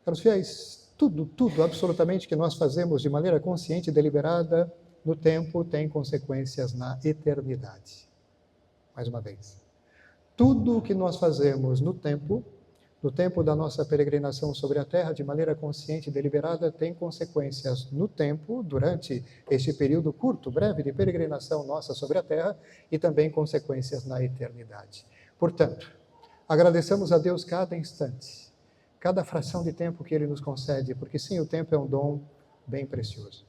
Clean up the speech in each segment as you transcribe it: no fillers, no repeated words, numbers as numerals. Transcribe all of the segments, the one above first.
Caros fiéis, tudo, absolutamente que nós fazemos de maneira consciente e deliberada no tempo tem consequências na eternidade. Mais uma vez. Tudo o que nós fazemos no tempo da nossa peregrinação sobre a terra, de maneira consciente e deliberada, tem consequências no tempo, durante este período curto, breve de peregrinação nossa sobre a terra, e também consequências na eternidade. Portanto, agradecemos a Deus cada instante, cada fração de tempo que Ele nos concede, porque sim, o tempo é um dom bem precioso.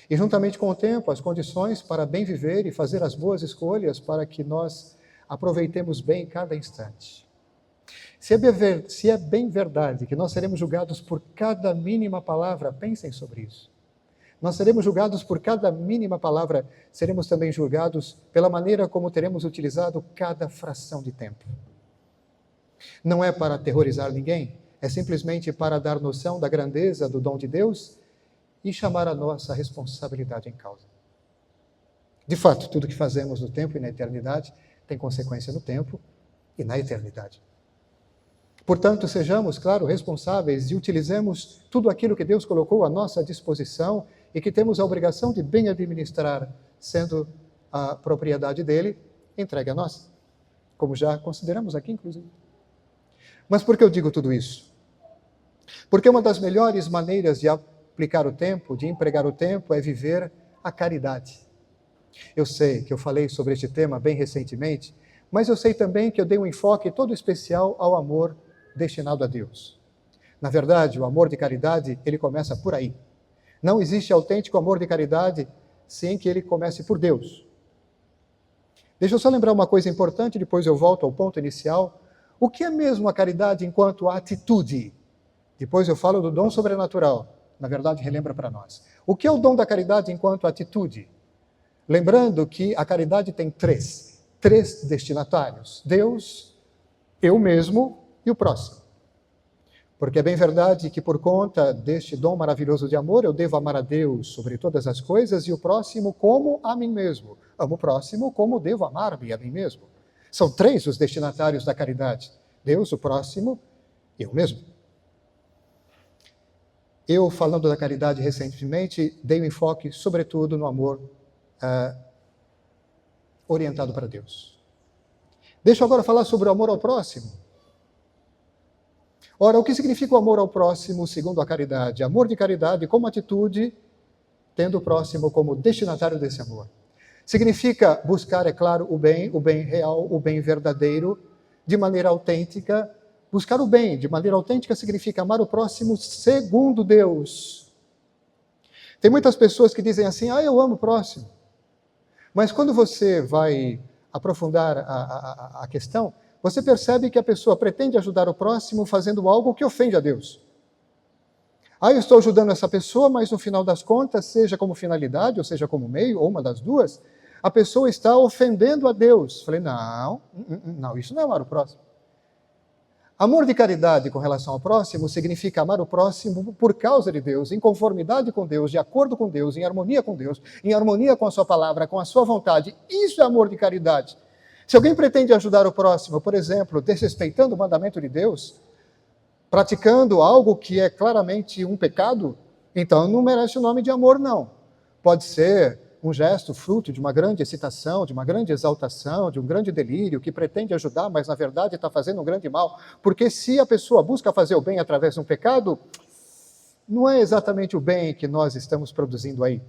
E juntamente com o tempo, as condições para bem viver e fazer as boas escolhas para que nós aproveitemos bem cada instante. Se é bem verdade que nós seremos julgados por cada mínima palavra, pensem sobre isso. Nós seremos julgados por cada mínima palavra, seremos também julgados pela maneira como teremos utilizado cada fração de tempo. Não é para aterrorizar ninguém, é simplesmente para dar noção da grandeza do dom de Deus e chamar a nossa responsabilidade em causa. De fato, tudo que fazemos no tempo e na eternidade tem consequência no tempo e na eternidade. Portanto, sejamos, claro, responsáveis e utilizemos tudo aquilo que Deus colocou à nossa disposição e que temos a obrigação de bem administrar, sendo a propriedade dele entregue a nós, como já consideramos aqui, inclusive. Mas por que eu digo tudo isso? Porque uma das melhores maneiras de aplicar o tempo, de empregar o tempo, é viver a caridade. Eu sei que eu falei sobre este tema bem recentemente, mas eu sei também que eu dei um enfoque todo especial ao amor destinado a Deus. Na verdade, o amor de caridade, ele começa por aí. Não existe autêntico amor de caridade sem que ele comece por Deus. Deixa eu só lembrar uma coisa importante, depois eu volto ao ponto inicial. O que é mesmo a caridade enquanto atitude? Depois eu falo do dom sobrenatural. Na verdade, relembra para nós. O que é o dom da caridade enquanto atitude? Lembrando que a caridade tem três destinatários: Deus, eu mesmo e o próximo. Porque é bem verdade que por conta deste dom maravilhoso de amor, eu devo amar a Deus sobre todas as coisas e o próximo como a mim mesmo. Amo o próximo como devo amar-me a mim mesmo. São três os destinatários da caridade: Deus, o próximo e eu mesmo. Eu, falando da caridade recentemente, dei um enfoque sobretudo no amor orientado para Deus. Deixa eu agora falar sobre o amor ao próximo. Ora, o que significa o amor ao próximo segundo a caridade? Amor de caridade como atitude, tendo o próximo como destinatário desse amor. Significa buscar, é claro, o bem real, o bem verdadeiro, de maneira autêntica. Buscar o bem de maneira autêntica significa amar o próximo segundo Deus. Tem muitas pessoas que dizem assim: eu amo o próximo. Mas quando você vai aprofundar a questão, você percebe que a pessoa pretende ajudar o próximo fazendo algo que ofende a Deus. Eu estou ajudando essa pessoa, mas no final das contas, seja como finalidade, ou seja como meio, ou uma das duas, a pessoa está ofendendo a Deus. Falei, não, isso não é amar o próximo. Amor de caridade com relação ao próximo significa amar o próximo por causa de Deus, em conformidade com Deus, de acordo com Deus, em harmonia com Deus, em harmonia com a sua palavra, com a sua vontade. Isso é amor de caridade. Se alguém pretende ajudar o próximo, por exemplo, desrespeitando o mandamento de Deus, praticando algo que é claramente um pecado, então não merece o nome de amor, não. Pode ser um gesto fruto de uma grande excitação, de uma grande exaltação, de um grande delírio, que pretende ajudar, mas na verdade está fazendo um grande mal. Porque se a pessoa busca fazer o bem através de um pecado, não é exatamente o bem que nós estamos produzindo aí.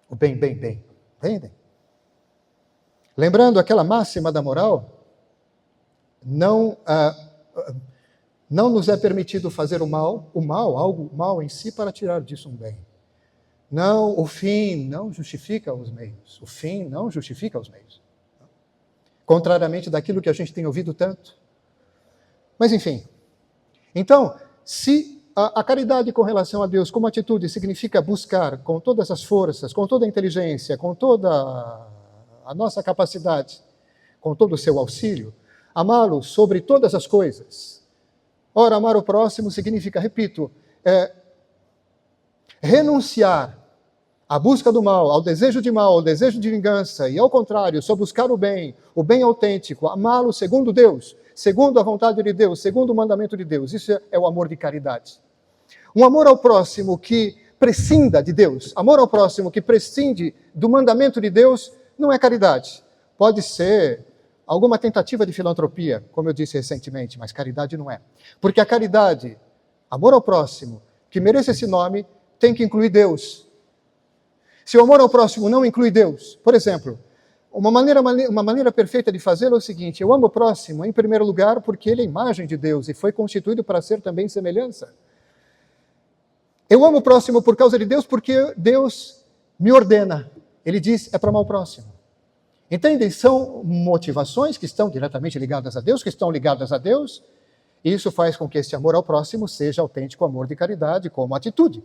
O bem. Entendem? Lembrando aquela máxima da moral, não nos é permitido fazer o mal, algo mal em si, para tirar disso um bem. Não, o fim não justifica os meios. O fim não justifica os meios. Contrariamente daquilo que a gente tem ouvido tanto. Mas, enfim. Então, se a caridade com relação a Deus como atitude significa buscar com todas as forças, com toda a inteligência, com toda a nossa capacidade, com todo o seu auxílio, amá-lo sobre todas as coisas. Ora, amar o próximo significa, repito, renunciar à busca do mal, ao desejo de vingança, e ao contrário, só buscar o bem autêntico, amá-lo segundo Deus, segundo a vontade de Deus, segundo o mandamento de Deus. Isso é o amor de caridade. Um amor ao próximo que prescinda de Deus, amor ao próximo que prescinde do mandamento de Deus, não é caridade. Pode ser alguma tentativa de filantropia, como eu disse recentemente, mas caridade não é. Porque a caridade, amor ao próximo, que merece esse nome, tem que incluir Deus. Se o amor ao próximo não inclui Deus, por exemplo, uma maneira perfeita de fazê-lo é o seguinte: eu amo o próximo, em primeiro lugar, porque ele é imagem de Deus e foi constituído para ser também semelhança. Eu amo o próximo por causa de Deus, porque Deus me ordena. Ele diz, é para amar o próximo. Entendem? São motivações que estão diretamente ligadas a Deus, que estão ligadas a Deus, e isso faz com que esse amor ao próximo seja autêntico amor de caridade como atitude.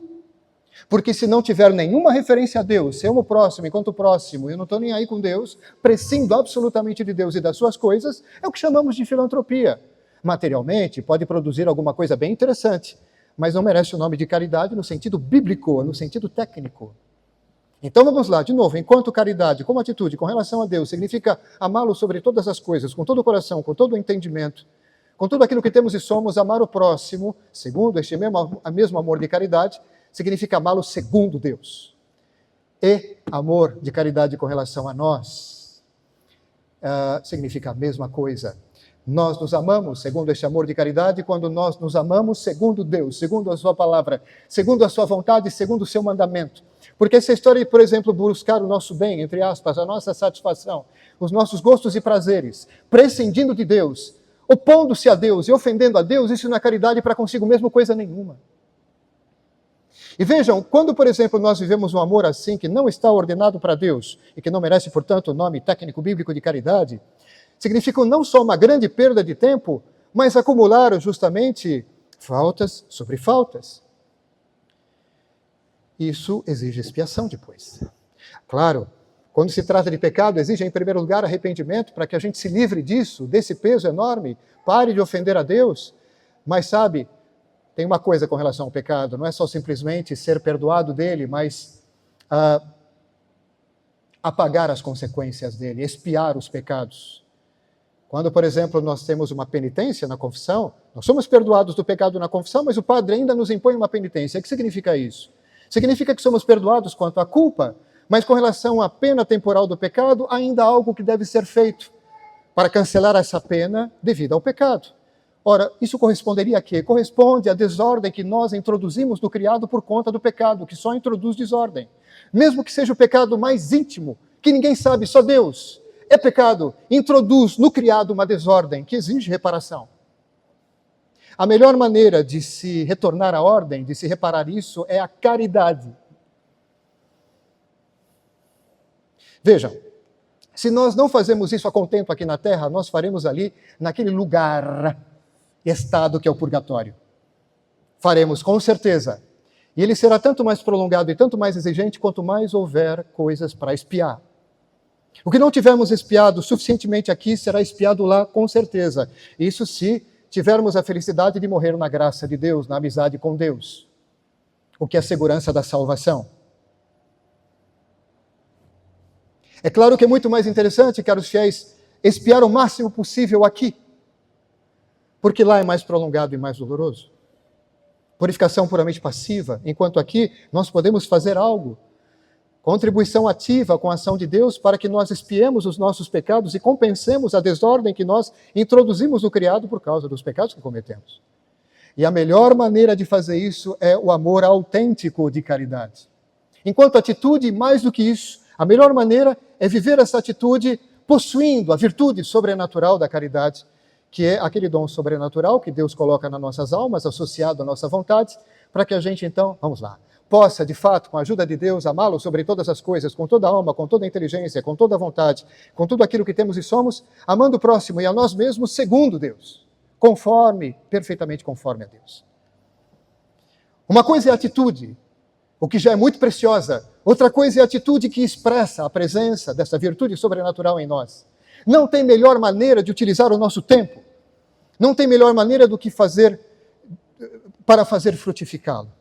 Porque se não tiver nenhuma referência a Deus, se eu amo o próximo enquanto próximo, eu não estou nem aí com Deus, prescindo absolutamente de Deus e das suas coisas, é o que chamamos de filantropia. Materialmente, pode produzir alguma coisa bem interessante, mas não merece o nome de caridade no sentido bíblico, no sentido técnico. Então vamos lá, de novo, enquanto caridade, como atitude, com relação a Deus, significa amá-lo sobre todas as coisas, com todo o coração, com todo o entendimento, com tudo aquilo que temos e somos, amar o próximo, segundo este mesmo amor de caridade, significa amá-lo segundo Deus. E amor de caridade com relação a nós significa a mesma coisa. Nós nos amamos segundo este amor de caridade quando nós nos amamos segundo Deus, segundo a sua palavra, segundo a sua vontade, segundo o seu mandamento. Porque essa história de, por exemplo, buscar o nosso bem, entre aspas, a nossa satisfação, os nossos gostos e prazeres, prescindindo de Deus, opondo-se a Deus e ofendendo a Deus, isso não é caridade para consigo mesmo coisa nenhuma. E vejam, quando, por exemplo, nós vivemos um amor assim, que não está ordenado para Deus, e que não merece, portanto, o nome técnico bíblico de caridade, significa não só uma grande perda de tempo, mas acumular justamente faltas sobre faltas. Isso exige expiação depois. Claro, quando se trata de pecado, exige em primeiro lugar arrependimento para que a gente se livre disso, desse peso enorme, pare de ofender a Deus. Mas sabe, tem uma coisa com relação ao pecado, não é só simplesmente ser perdoado dele, mas apagar as consequências dele, expiar os pecados. Quando, por exemplo, nós temos uma penitência na confissão, nós somos perdoados do pecado na confissão, mas o padre ainda nos impõe uma penitência. O que significa isso? Significa que somos perdoados quanto à culpa, mas com relação à pena temporal do pecado, ainda há algo que deve ser feito para cancelar essa pena devido ao pecado. Ora, isso corresponderia a quê? Corresponde à desordem que nós introduzimos no criado por conta do pecado, que só introduz desordem. Mesmo que seja o pecado mais íntimo, que ninguém sabe, só Deus. É pecado, introduz no criado uma desordem que exige reparação. A melhor maneira de se retornar à ordem, de se reparar isso, é a caridade. Vejam, se nós não fazemos isso a contento aqui na Terra, nós faremos ali, naquele lugar, estado que é o purgatório. Faremos, com certeza. E ele será tanto mais prolongado e tanto mais exigente, quanto mais houver coisas para expiar. O que não tivermos expiado suficientemente aqui, será expiado lá, com certeza. Isso se tivermos a felicidade de morrer na graça de Deus, na amizade com Deus, o que é a segurança da salvação. É claro que é muito mais interessante, caros fiéis, expiar o máximo possível aqui, porque lá é mais prolongado e mais doloroso. Purificação puramente passiva, enquanto aqui nós podemos fazer algo. Contribuição ativa com a ação de Deus para que nós expiemos os nossos pecados e compensemos a desordem que nós introduzimos no criado por causa dos pecados que cometemos. E a melhor maneira de fazer isso é o amor autêntico de caridade. Enquanto atitude, mais do que isso, a melhor maneira é viver essa atitude possuindo a virtude sobrenatural da caridade, que é aquele dom sobrenatural que Deus coloca nas nossas almas, associado à nossa vontade, para que a gente então, vamos lá, possa, de fato, com a ajuda de Deus, amá-lo sobre todas as coisas, com toda a alma, com toda a inteligência, com toda a vontade, com tudo aquilo que temos e somos, amando o próximo e a nós mesmos segundo Deus, perfeitamente conforme a Deus. Uma coisa é a atitude, o que já é muito preciosa. Outra coisa é a atitude que expressa a presença dessa virtude sobrenatural em nós. Não tem melhor maneira de utilizar o nosso tempo, não tem melhor maneira do que fazer para fazer frutificá-lo.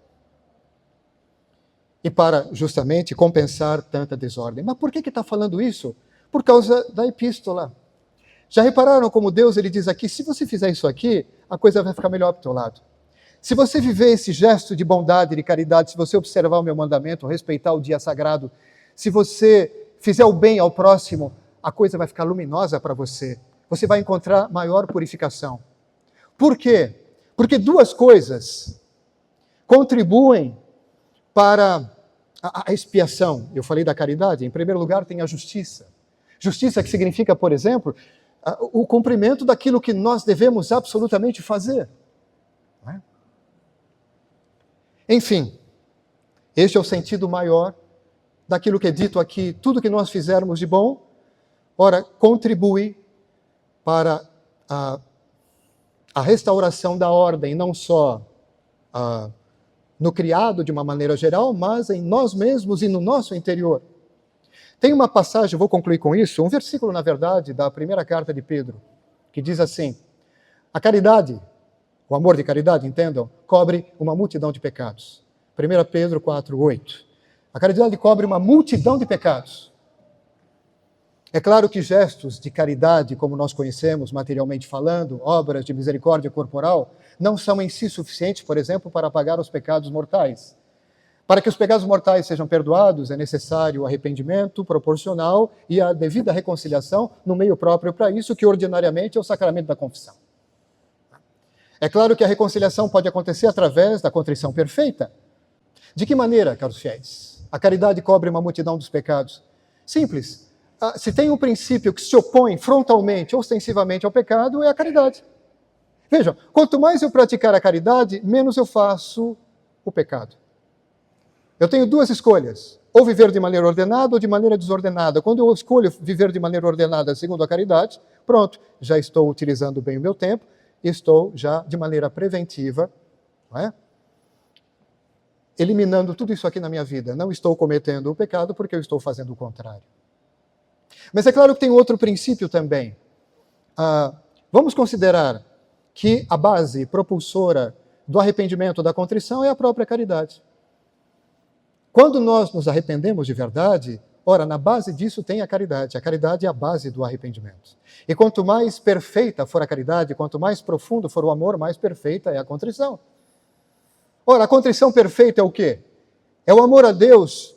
E para, justamente, compensar tanta desordem. Mas por que está falando isso? Por causa da epístola. Já repararam como Deus ele diz aqui, se você fizer isso aqui, a coisa vai ficar melhor para o teu lado. Se você viver esse gesto de bondade e de caridade, se você observar o meu mandamento, respeitar o dia sagrado, se você fizer o bem ao próximo, a coisa vai ficar luminosa para você. Você vai encontrar maior purificação. Por quê? Porque duas coisas contribuem para a expiação. Eu falei da caridade. Em primeiro lugar, tem a justiça. Justiça que significa, por exemplo, o cumprimento daquilo que nós devemos absolutamente fazer. Não é? Enfim, este é o sentido maior daquilo que é dito aqui. Tudo que nós fizermos de bom, ora, contribui para a restauração da ordem, não só no criado de uma maneira geral, mas em nós mesmos e no nosso interior. Tem uma passagem, vou concluir com isso, um versículo, na verdade, da primeira carta de Pedro, que diz assim: a caridade, o amor de caridade, entendam, cobre uma multidão de pecados. 1 Pedro 4:8. A caridade cobre uma multidão de pecados. É claro que gestos de caridade, como nós conhecemos materialmente falando, obras de misericórdia corporal, não são em si suficientes, por exemplo, para apagar os pecados mortais. Para que os pecados mortais sejam perdoados, é necessário o arrependimento proporcional e a devida reconciliação no meio próprio para isso, que ordinariamente é o sacramento da confissão. É claro que a reconciliação pode acontecer através da contrição perfeita. De que maneira, caros fiéis? A caridade cobre uma multidão dos pecados. Simples. Se tem um princípio que se opõe frontalmente, ostensivamente ao pecado, é a caridade. Vejam, quanto mais eu praticar a caridade, menos eu faço o pecado. Eu tenho duas escolhas, ou viver de maneira ordenada ou de maneira desordenada. Quando eu escolho viver de maneira ordenada segundo a caridade, pronto, já estou utilizando bem o meu tempo, estou já de maneira preventiva, não é? Eliminando tudo isso aqui na minha vida. Não estou cometendo o pecado porque eu estou fazendo o contrário. Mas é claro que tem outro princípio também. Vamos considerar que a base propulsora do arrependimento, da contrição, é a própria caridade. Quando nós nos arrependemos de verdade, ora, na base disso tem a caridade. A caridade é a base do arrependimento. E quanto mais perfeita for a caridade, quanto mais profundo for o amor, mais perfeita é a contrição. Ora, a contrição perfeita é o quê? É o amor a Deus,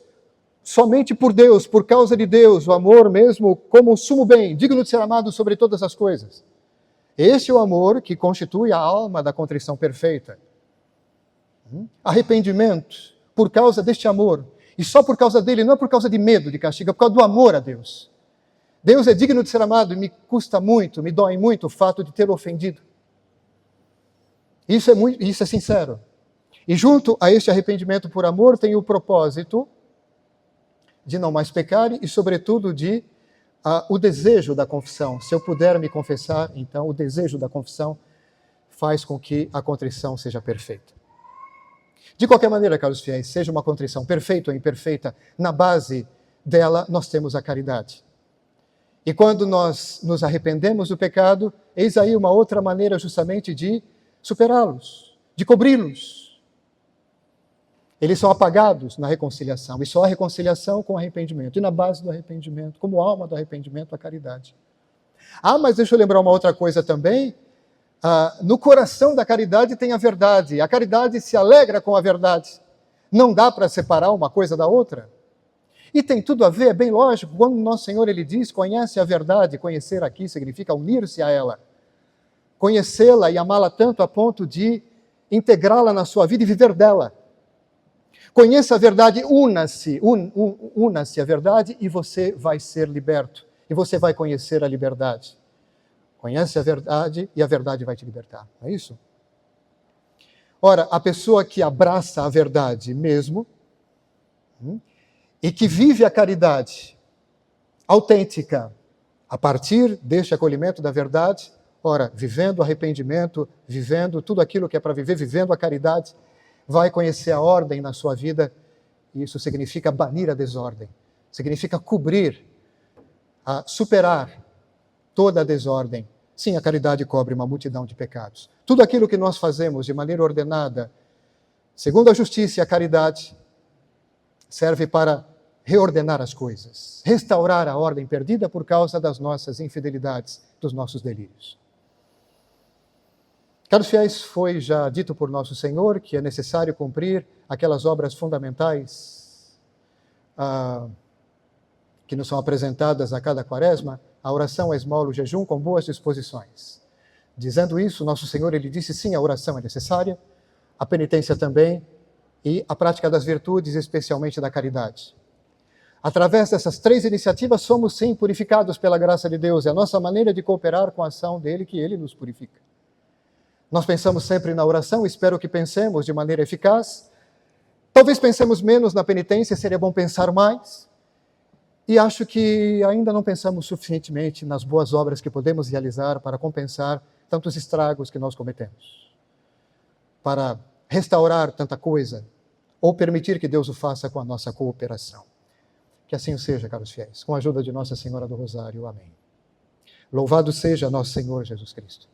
somente por Deus, por causa de Deus, o amor mesmo como um sumo bem, digno de ser amado sobre todas as coisas. Este é o amor que constitui a alma da contrição perfeita. Arrependimento por causa deste amor, e só por causa dele, não é por causa de medo de castigo, é por causa do amor a Deus. Deus é digno de ser amado e me custa muito, me dói muito o fato de tê-lo ofendido. Isso é sincero. E junto a este arrependimento por amor tem o propósito de não mais pecar e, sobretudo, de o desejo da confissão. Se eu puder me confessar, então o desejo da confissão faz com que a contrição seja perfeita. De qualquer maneira, caros fiéis, seja uma contrição perfeita ou imperfeita, na base dela nós temos a caridade. E quando nós nos arrependemos do pecado, eis aí uma outra maneira justamente de superá-los, de cobri-los. Eles são apagados na reconciliação, e só a reconciliação com arrependimento. E na base do arrependimento, como alma do arrependimento, a caridade. Mas deixa eu lembrar uma outra coisa também. No coração da caridade tem a verdade. A caridade se alegra com a verdade. Não dá para separar uma coisa da outra. E tem tudo a ver, é bem lógico, quando Nosso Senhor ele diz, conhece a verdade. Conhecer aqui significa unir-se a ela. Conhecê-la e amá-la tanto a ponto de integrá-la na sua vida e viver dela. Conheça a verdade, una-se à verdade e você vai ser liberto. E você vai conhecer a liberdade. Conhece a verdade e a verdade vai te libertar. Não é isso? Ora, a pessoa que abraça a verdade mesmo e que vive a caridade autêntica a partir deste acolhimento da verdade, ora, vivendo o arrependimento, vivendo tudo aquilo que é para viver, vivendo a caridade, vai conhecer a ordem na sua vida. Isso significa banir a desordem. Significa cobrir, superar toda a desordem. Sim, a caridade cobre uma multidão de pecados. Tudo aquilo que nós fazemos de maneira ordenada, segundo a justiça e a caridade, serve para reordenar as coisas, restaurar a ordem perdida por causa das nossas infidelidades. dos nossos delírios. Caros fiéis, foi já dito por nosso Senhor que é necessário cumprir aquelas obras fundamentais que nos são apresentadas a cada quaresma, a oração, a esmola, o jejum, com boas disposições. Dizendo isso, nosso Senhor, ele disse, sim, a oração é necessária, a penitência também, e a prática das virtudes, especialmente da caridade. Através dessas três iniciativas, somos, sim, purificados pela graça de Deus. É a nossa maneira de cooperar com a ação dele que ele nos purifica. Nós pensamos sempre na oração, espero que pensemos de maneira eficaz. Talvez pensemos menos na penitência, seria bom pensar mais. E acho que ainda não pensamos suficientemente nas boas obras que podemos realizar para compensar tantos estragos que nós cometemos. Para restaurar tanta coisa, ou permitir que Deus o faça com a nossa cooperação. Que assim seja, caros fiéis, com a ajuda de Nossa Senhora do Rosário. Amém. Louvado seja nosso Senhor Jesus Cristo.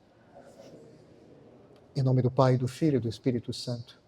Em nome do Pai, do Filho e do Espírito Santo.